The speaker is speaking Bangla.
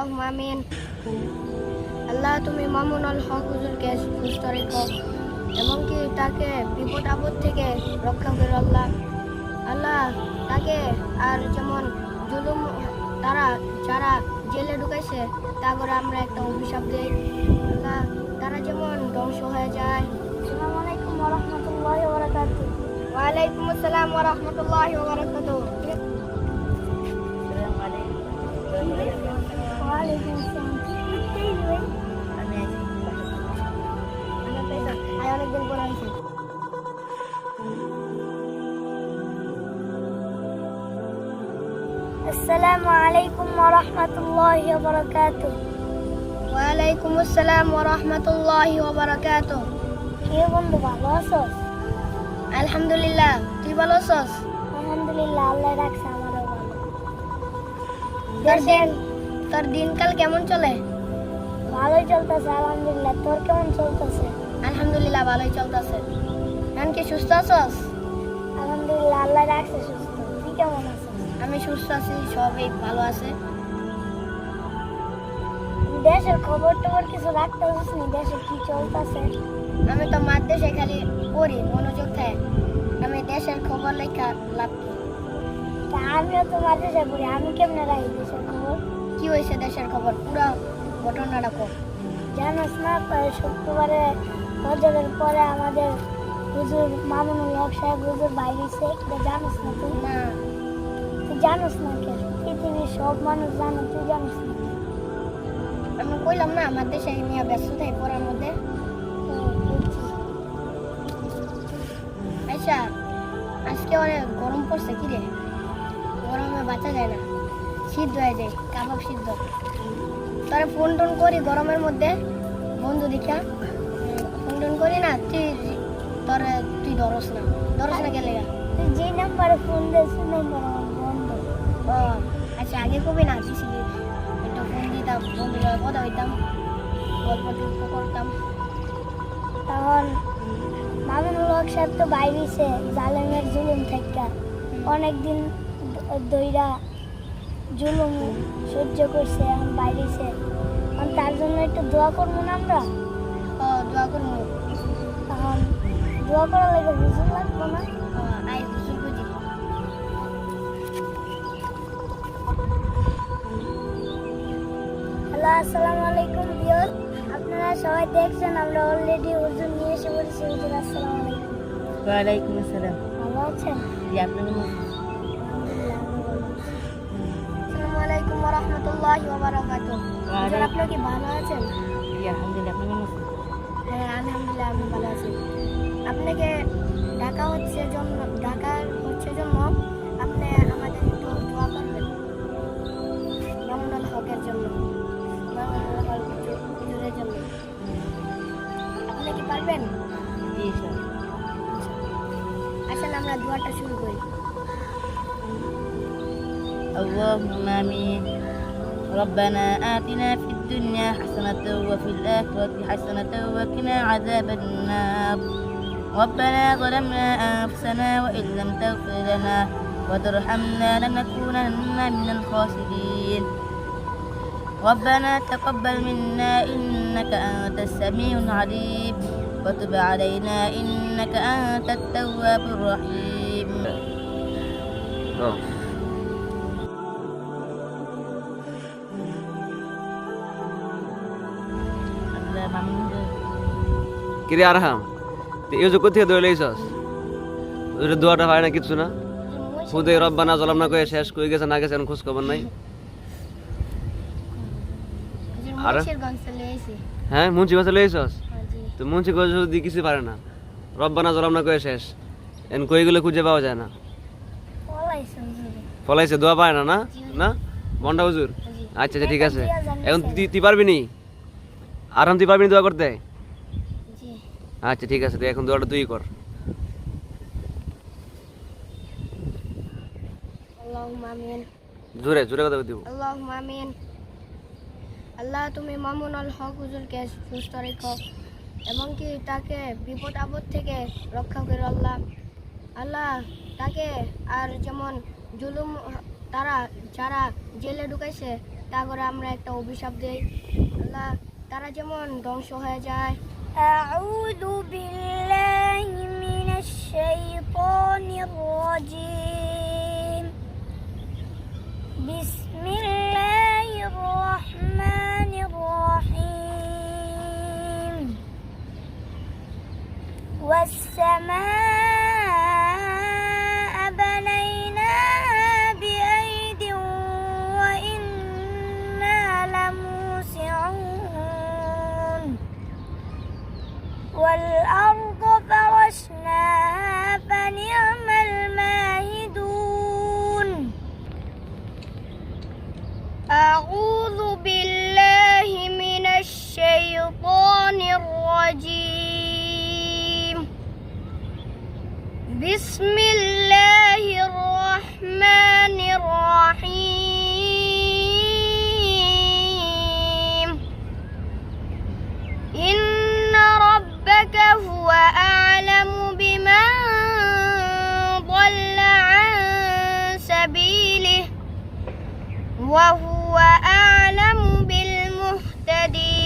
আমিন। আল্লাহ তুমি মামুনুল হক হুজুরকে সুস্থ রেখো এবং কি তাকে বিপদ আপদ থেকে রক্ষা করো আল্লাহ। আল্লাহ তাকে আর যেমন জুলুম তারা যারা জেলে ঢুকাইছে তা করে আমরা একটা অভিশাপ দেই আল্লাহ, তারা যেমন ধ্বংস হয়ে যায়। আসসালামু আলাইকুম ওয়া রাহমাতুল্লাহি ওয়া বারাকাতুহু। ওয়া আলাইকুম আসসালাম ওয়া রাহমাতুল্লাহি ওয়া বারাকাতুহু। অনেকদিন পর আইছি। আসসালামু আলাইকুম ওয়া রাহমাতুল্লাহি ওয়া বারাকাতুহু। ওয়া আলাইকুম আসসালাম ওয়া রাহমাতুল্লাহি ওয়া বারাকাতুহু। কে বন্ধু ভালো আছোস? আলহামদুলিল্লাহ, তুই ভালো আছোস? আলহামদুলিল্লাহ, আল্লাহ রাখছে আমারও ভালো। তোর দিনকাল কেমন চলে? ভালোই চলতেছে আলহামদুলিল্লাহ। তোর কেমন চলতেছে? আলহামদুলিল্লাহ, ভালোই চলতেছে। এখন কি সুস্থ আছোস? আলহামদুলিল্লাহ, আল্লাহ রাখছে সুস্থ। তুই কেমন আছিস? আমি সুস্থ আছি, সবই ভালো আছে। দেশের খবর টবর কিছু রাখতে পারছিস নি? দেশে কি চলতেছে? আমি তো মার দেশে খালি পড়ি, মনোযোগ থাকে। আমি দেশের খবর লেখা লাভ কি? আমিও তো মার দেশে পড়ি, আমি কেমনে রাখি দেশের খবর? কি হয়েছে দেশের খবর? পুরো ঘটনাটা কর। জানোস না, শুক্রবারে ফজরের পরে আমাদের হুজুর মামুনুল হক সাহেব হুজুর বাইরেছে, এটা জানোস না তুই? না। তুই জানোস না কে? পৃথিবীর সব মানুষ জানে, তুই জানোস না? আমি কইলাম না আমার দেশে নিয়ে ব্যস্ত থাকি পড়ার মধ্যে। আচ্ছা, আজকে অনেক গরম পড়ছে, কি রে? গরমে বাঁচা যায় না, সিদ্ধ হয়ে যায়, কাবাব সিদ্ধ। তোরে ফোন টোন করি গরমের মধ্যে, বন্ধু দেখা ফোন টোন করি না, তুই ধরস না গেলে তুই যে নাম্বারে ফোন দিস নাম্বার আমার বন্ধ। ও আচ্ছা, আগে কবি না দিছিলি, একটা ফোন দিতাম, বন্ধুর লগে কথা হইতাম, গল্প টল্প করতাম। তখন মামুনুল হক সাহেব তো বাইরেছে জালেমের জুলুম থেকে, অনেকদিন দইরা জুলুম সহ্য করছে, এখন বাইরেছে। তার জন্য একটু দোয়া করবো না আমরা? দোয়া করবো। এখন দোয়া করার লাগে হুজুর লাগবো না? আই হুজুর বুঝি। হ্যালো, আসসালামু আলাইকুম ভিউয়ার। আপনারা সবাই দেখছেন আমরা অলরেডি হুজুর নিয়ে এসে বলছি। হুজুর আসসালামু আলাইকুম। ওয়া আলাইকুম আসসালাম। ভালো আছেন? জি, আপনি কেমন আছেন? আসসালামু আলাইকুম ওয়া রাহমাতুল্লাহি ওয়া বারাকাতুহু। হুজুর আপনি কি ভালো আছেন? জি, আলহামদুলিল্লাহ। আপনি কেমন আছেন? হ্যাঁ আলহামদুলিল্লাহ, আমি ভালো আছি। আপনাকে ঢাকা হচ্ছে জন্য আপনি আমাদের একটু দোয়া করবেন মামুনুল হকের জন্য, মামুনুল হক হুজুরের জন্য। আপনি কি পারবেন? জি স্যার। আসলে আমরা দোয়াটা শুরু করি। اللهم آمين. ربنا آتنا في الدنيا حسنة وفي الآخرة حسنة وقنا عذاب النار. ربنا ظلمنا أنفسنا وإن لم تغفر لنا وترحمنا لنكونن من الخاسرين. ربنا تقبل منا إنك أنت السميع العليم وتب علينا إنك أنت التواب الرحيم. কিরে আরহাম, তুই এই যে কোথেকে দৌড়ে লইছস? ওই দোয়াটা হয় না কিছু না, খুদে রব্বানা জলাম না কয়ে শেষ কই গেছে না গেছে এখন খোঁজ খবর নাই। আর হ্যাঁ, মুন্সি গছে লইছস? তো মুন্সি গছ যদি কিছু পারে না, রব্বানা জলাম না কয়ে শেষ, এখন কই গেলে খুঁজে পাওয়া যায় না। ফলাইছে দোয়া পায় না, না না বন্ডা হুজুর। আচ্ছা আচ্ছা, ঠিক আছে। এখন তুই পারবি নি? আরহাম তুই পারবি নি দোয়া করতে? আচ্ছা ঠিক আছে, তুই এখন দোয়াটা তুই কর। আল্লাহুম্মা আমিন। জোরে জোরে কথা দিব। আল্লাহুম্মা আমিন। আল্লাহ তুমি মামুনুল হক হুজুরকে সুস্থ রেখো এবং কি তাকে বিপদ আপদ থেকে রক্ষা করো আল্লাহ। আল্লাহ তাকে আর যেমন জুলুম তারা যারা জেলে ঢুকাইছে তা করে আমরা একটা অভিশাপ দেই, আল্লাহ তারা যেমন ধ্বংস হয়ে যায়। আউযু বিল্লাহি মিনাশ শাইতানির রাজিম। বিসমিল্লাহির রহমানির রহিম। ওয়াস-সামাআ বানাইনাহা বিআইদিন ওয়া ইন্না লামুসিউন। والأرض فرشناها فنعم الماهدون. أعوذ بالله من الشيطان الرجيم. بسم الله الرحمن الرحيم. إن ربك هو أعلم بمن ضل عن سبيله وهو أعلم بالمهتدين.